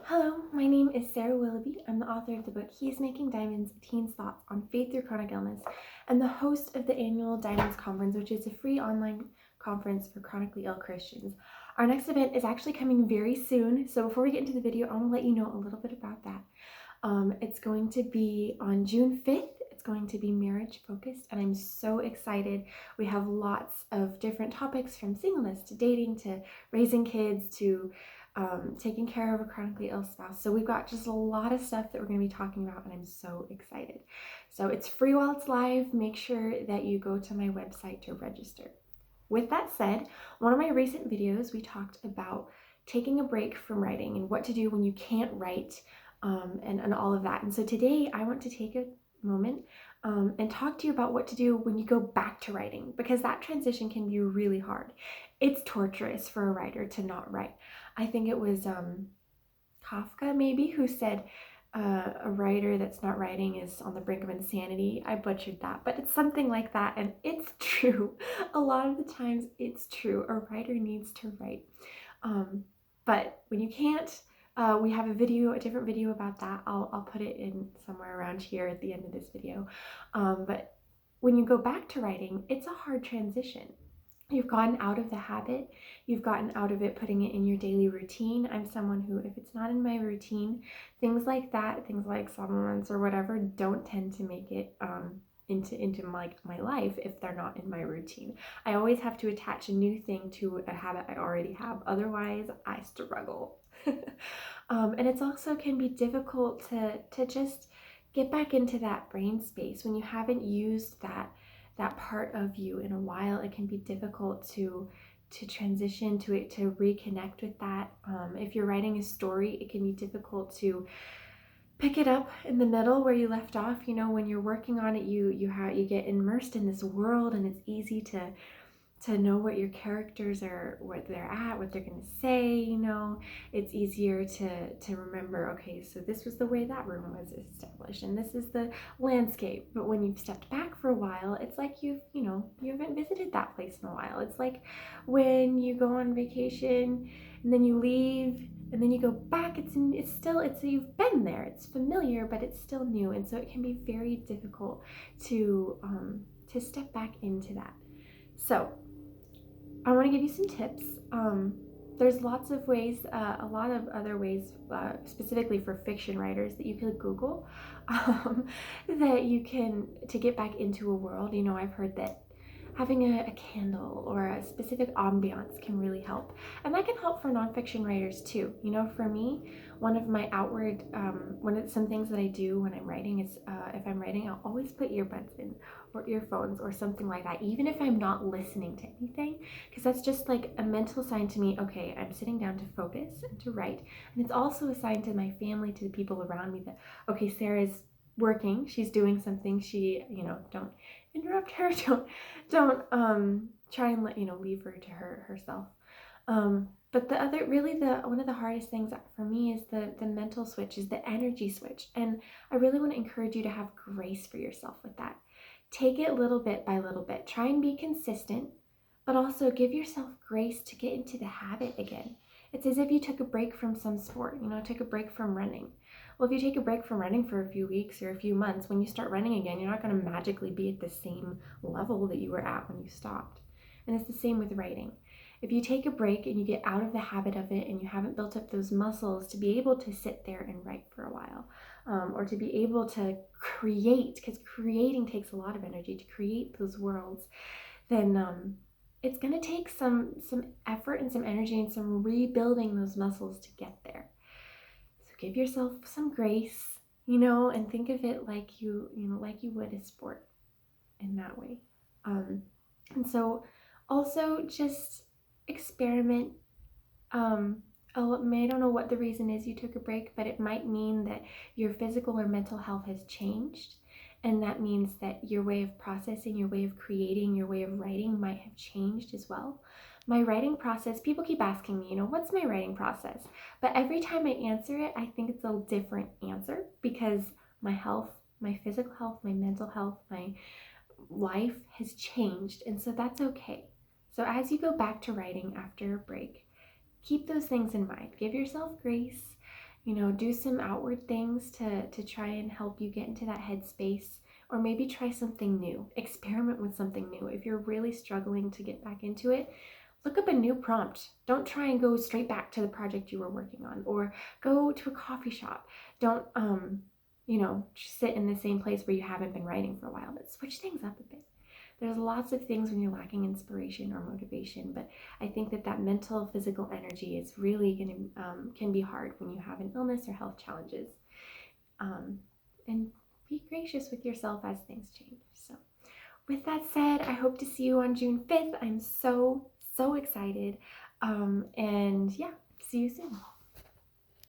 Hello, my name is Sarah Willoughby. I'm the author of the book He's Making Diamonds, Teens' Thoughts on Faith Through Chronic Illness, and the host of the annual Diamonds Conference, which is a free online conference for chronically ill Christians. Our next event is actually coming very soon, so before we get into the video, I want to let you know a little bit about that. It's going to be on June 5th. It's going to be marriage focused, and I'm so excited. We have lots of different topics, from singleness to dating to raising kids to taking care of a chronically ill spouse. So we've got just a lot of stuff that we're going to be talking about, and I'm so excited. So it's free while it's live. Make sure that you go to my website to register. With that said, one of my recent videos, we talked about taking a break from writing and what to do when you can't write, and all of that. And so today I want to take a moment and talk to you about what to do when you go back to writing, because that transition can be really hard. It's torturous for a writer to not write. I think it was Kafka maybe who said a writer that's not writing is on the brink of insanity. I butchered that, but it's something like that, and it's true. A lot of the times it's true. A writer needs to write. But when you can't, we have a different video about that. I'll put it in somewhere around here at the end of this video. But when you go back to writing, it's a hard transition. You've gotten out of the habit, you've gotten out of it putting it in your daily routine. I'm someone who, if it's not in my routine, things like that, things like supplements or whatever, don't tend to make it into my life if they're not in my routine. I always have to attach a new thing to a habit I already have, otherwise I struggle. And it's also can be difficult to just get back into that brain space when you haven't used that part of you in a while. It can be difficult to transition to it, to reconnect with that. If you're writing a story, it can be difficult to pick it up in the middle where you left off. You know, when you're working on it, you get immersed in this world, and it's easy to know what your characters are, what they're at, what they're going to say. You know, it's easier to remember, okay, so this was the way that room was established, and this is the landscape. But when you've stepped back for a while, it's like you haven't visited that place in a while. It's like when you go on vacation and then you leave and then you go back, it's you've been there, it's familiar, but it's still new. And so it can be very difficult to step back into that. So I want to give you some tips. There's lots of ways, a lot of other ways, specifically for fiction writers, that you could Google, that you can, to get back into a world. You know, I've heard that having a candle or a specific ambiance can really help. And that can help for nonfiction writers too. You know, for me, one of my outward, some things that I do when I'm writing is, if I'm writing, I'll always put earbuds in or earphones or something like that, even if I'm not listening to anything, because that's just like a mental sign to me, okay, I'm sitting down to focus and to write. And it's also a sign to my family, to the people around me, that, okay, Sarah's working, she's doing something, she, don't interrupt her, don't try and leave her to herself. But one of the hardest things for me is the mental switch, is the energy switch. And I really want to encourage you to have grace for yourself with that. Take it little bit by little bit. Try and be consistent, but also give yourself grace to get into the habit again. It's as if you took a break from some sport, took a break from running. Well, if you take a break from running for a few weeks or a few months, when you start running again, you're not going to magically be at the same level that you were at when you stopped. And it's the same with writing. If you take a break and you get out of the habit of it, and you haven't built up those muscles to be able to sit there and write for a while, or to be able to create, because creating takes a lot of energy to create those worlds, then it's going to take some effort and some energy and some rebuilding those muscles to get there. So give yourself some grace, and think of it like you would a sport in that way. And so also just experiment. I don't know what the reason is you took a break, but it might mean that your physical or mental health has changed. And that means that your way of processing, your way of creating, your way of writing might have changed as well. My writing process, people keep asking me, what's my writing process? But every time I answer it, I think it's a different answer, because my health, my physical health, my mental health, my life has changed. And so that's okay. So as you go back to writing after a break, keep those things in mind. Give yourself grace. You know, do some outward things to try and help you get into that headspace, or maybe try something new. Experiment with something new. If you're really struggling to get back into it, look up a new prompt. Don't try and go straight back to the project you were working on, or go to a coffee shop. Don't sit in the same place where you haven't been writing for a while, but switch things up a bit. There's lots of things when you're lacking inspiration or motivation, but I think that mental, physical energy is really can be hard when you have an illness or health challenges. And be gracious with yourself as things change. So with that said, I hope to see you on June 5th. I'm so excited. And yeah, see you soon.